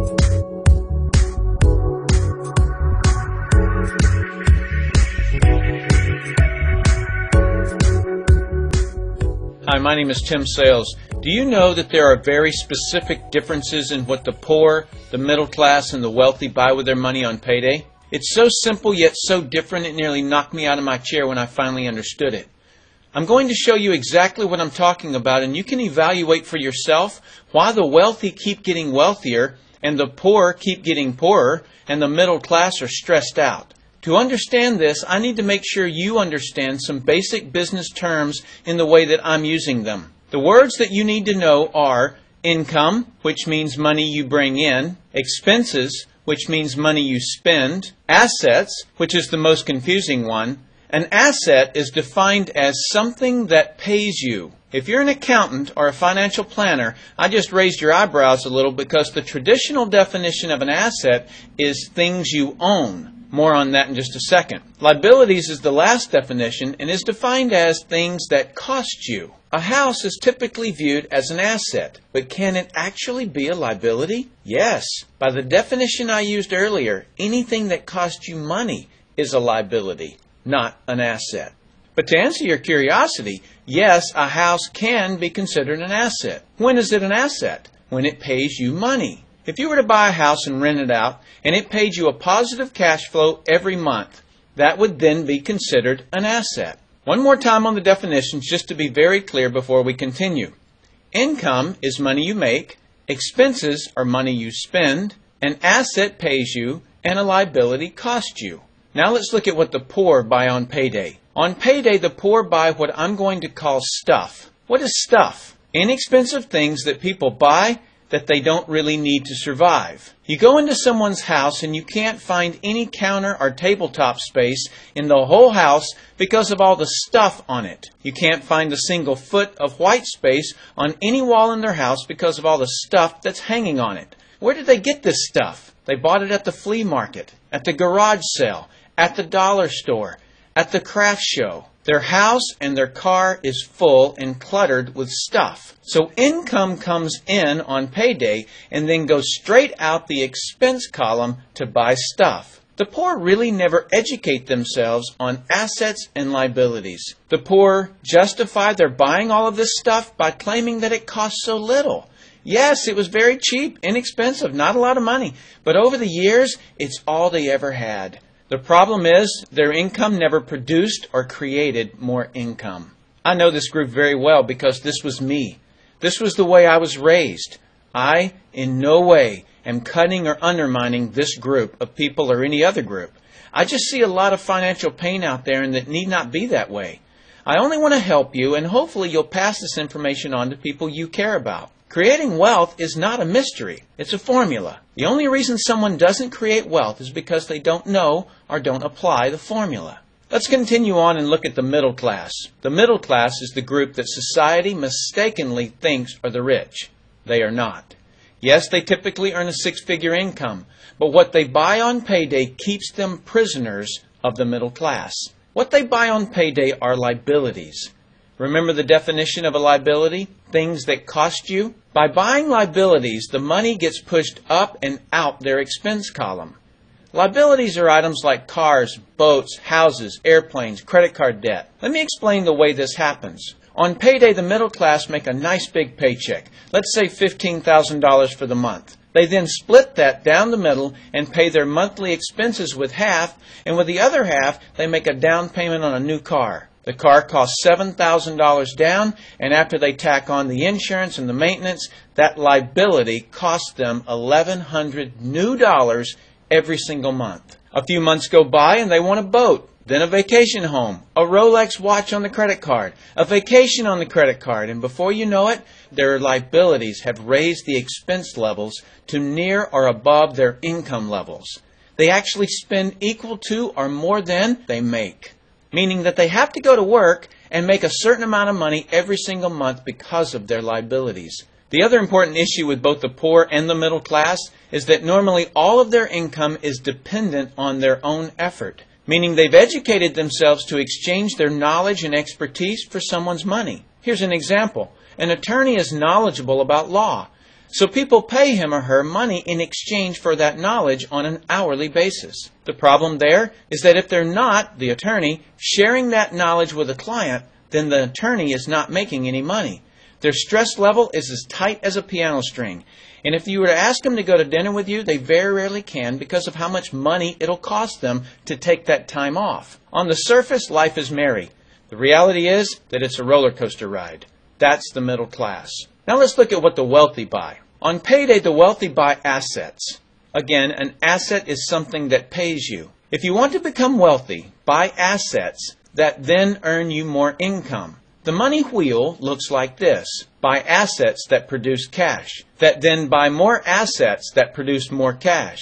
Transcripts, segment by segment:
Hi, my name is Tim Sales. Do you know that there are very specific differences in what the poor, the middle class, and the wealthy buy with their money on payday? It's so simple yet so different it nearly knocked me out of my chair when I finally understood it. I'm going to show you exactly what I'm talking about, and you can evaluate for yourself why the wealthy keep getting wealthier and the poor keep getting poorer and the middle class are stressed out. To understand this, I need to make sure you understand some basic business terms in the way that I'm using them. The words that you need to know are income, which means money you bring in, expenses, which means money you spend, assets, which is the most confusing one. An asset is defined as something that pays you. If you're an accountant or a financial planner, I just raised your eyebrows a little because the traditional definition of an asset is things you own. More on that in just a second. Liabilities is the last definition and is defined as things that cost you. A house is typically viewed as an asset, but can it actually be a liability? Yes. By the definition I used earlier, anything that costs you money is a liability, not an asset. But to answer your curiosity, yes, a house can be considered an asset. When is it an asset? When it pays you money. If you were to buy a house and rent it out, and it paid you a positive cash flow every month, that would then be considered an asset. One more time on the definitions, just to be very clear before we continue. Income is money you make, expenses are money you spend, an asset pays you, and a liability costs you. Now let's look at what the poor buy on payday. On payday, the poor buy what I'm going to call stuff. What is stuff? Inexpensive things that people buy that they don't really need to survive. You go into someone's house and you can't find any counter or tabletop space in the whole house because of all the stuff on it. You can't find a single foot of white space on any wall in their house because of all the stuff that's hanging on it. Where did they get this stuff? They bought it at the flea market, at the garage sale, at the dollar store, at the craft show. Their house and their car is full and cluttered with stuff. So income comes in on payday and then goes straight out the expense column to buy stuff. The poor really never educate themselves on assets and liabilities. The poor justify their buying all of this stuff by claiming that it costs so little. Yes, it was very cheap, inexpensive, not a lot of money, but over the years, it's all they ever had. The problem is their income never produced or created more income. I know this group very well because this was me. This was the way I was raised. I, in no way, am cutting or undermining this group of people or any other group. I just see a lot of financial pain out there and that need not be that way. I only want to help you and hopefully you'll pass this information on to people you care about. Creating wealth is not a mystery. It's a formula. The only reason someone doesn't create wealth is because they don't know or don't apply the formula. Let's continue on and look at the middle class. The middle class is the group that society mistakenly thinks are the rich. They are not. Yes, they typically earn a six-figure income, but what they buy on payday keeps them prisoners of the middle class. What they buy on payday are liabilities. Remember the definition of a liability? Things that cost you? By buying liabilities, the money gets pushed up and out their expense column. Liabilities are items like cars, boats, houses, airplanes, credit card debt. Let me explain the way this happens. On payday, the middle class make a nice big paycheck. Let's say $15,000 for the month. They then split that down the middle and pay their monthly expenses with half, and with the other half, they make a down payment on a new car. The car costs $7,000 down, and after they tack on the insurance and the maintenance, that liability costs them $1,100 new dollars every single month. A few months go by and they want a boat, then a vacation home, a Rolex watch on the credit card, a vacation on the credit card, and before you know it, their liabilities have raised the expense levels to near or above their income levels. They actually spend equal to or more than they make. Meaning that they have to go to work and make a certain amount of money every single month because of their liabilities. The other important issue with both the poor and the middle class is that normally all of their income is dependent on their own effort. Meaning they've educated themselves to exchange their knowledge and expertise for someone's money. Here's an example. An attorney is knowledgeable about law. So people pay him or her money in exchange for that knowledge on an hourly basis. The problem there is that if they're not, the attorney, sharing that knowledge with a client, then the attorney is not making any money. Their stress level is as tight as a piano string. And if you were to ask them to go to dinner with you, they very rarely can because of how much money it'll cost them to take that time off. On the surface, life is merry. The reality is that it's a roller coaster ride. That's the middle class. Now let's look at what the wealthy buy. On payday, the wealthy buy assets. Again, an asset is something that pays you. If you want to become wealthy, buy assets that then earn you more income. The money wheel looks like this. Buy assets that produce cash, that then buy more assets that produce more cash,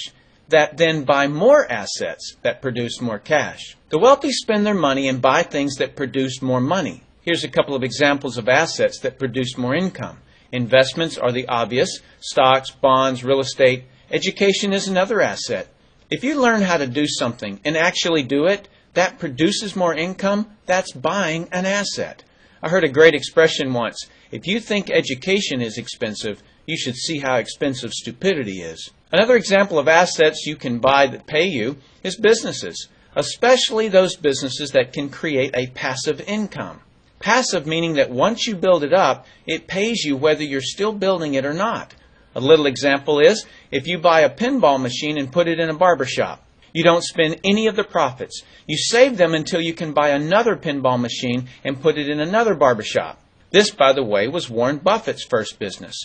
that then buy more assets that produce more cash. The wealthy spend their money and buy things that produce more money. Here's a couple of examples of assets that produce more income. Investments are the obvious: stocks, bonds, real estate. Education is another asset. If you learn how to do something and actually do it, that produces more income. That's buying an asset. I heard a great expression once: if you think education is expensive, you should see how expensive stupidity is. Another example of assets you can buy that pay you is businesses, especially those businesses that can create a passive income. Passive meaning that once you build it up, it pays you whether you're still building it or not. A little example is if you buy a pinball machine and put it in a barber shop. You don't spend any of the profits. You save them until you can buy another pinball machine and put it in another barber shop. This, by the way, was Warren Buffett's first business.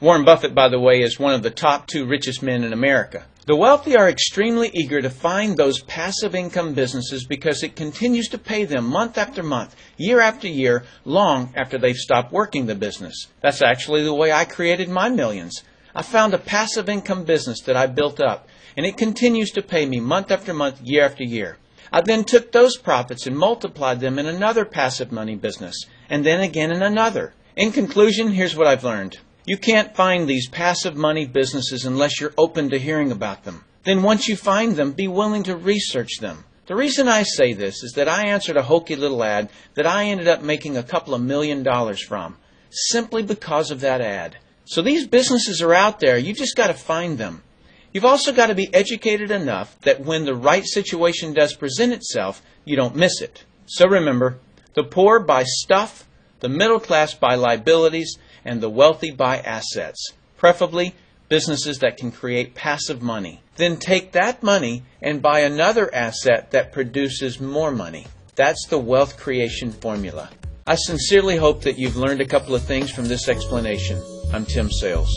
Warren Buffett, by the way, is one of the top 2 richest men in America. The wealthy are extremely eager to find those passive income businesses because it continues to pay them month after month, year after year, long after they've stopped working the business. That's actually the way I created my millions. I found a passive income business that I built up, and it continues to pay me month after month, year after year. I then took those profits and multiplied them in another passive money business, and then again in another. In conclusion, here's what I've learned. You can't find these passive money businesses unless you're open to hearing about them. Then once you find them, be willing to research them. The reason I say this is that I answered a hokey little ad that I ended up making a couple of $1 million from, simply because of that ad. So these businesses are out there. You just got to find them. You've also got to be educated enough that when the right situation does present itself, you don't miss it. So remember, the poor buy stuff, the middle class buy liabilities, and the wealthy buy assets, preferably businesses that can create passive money. Then take that money and buy another asset that produces more money. That's the wealth creation formula. I sincerely hope that you've learned a couple of things from this explanation. I'm Tim Sales.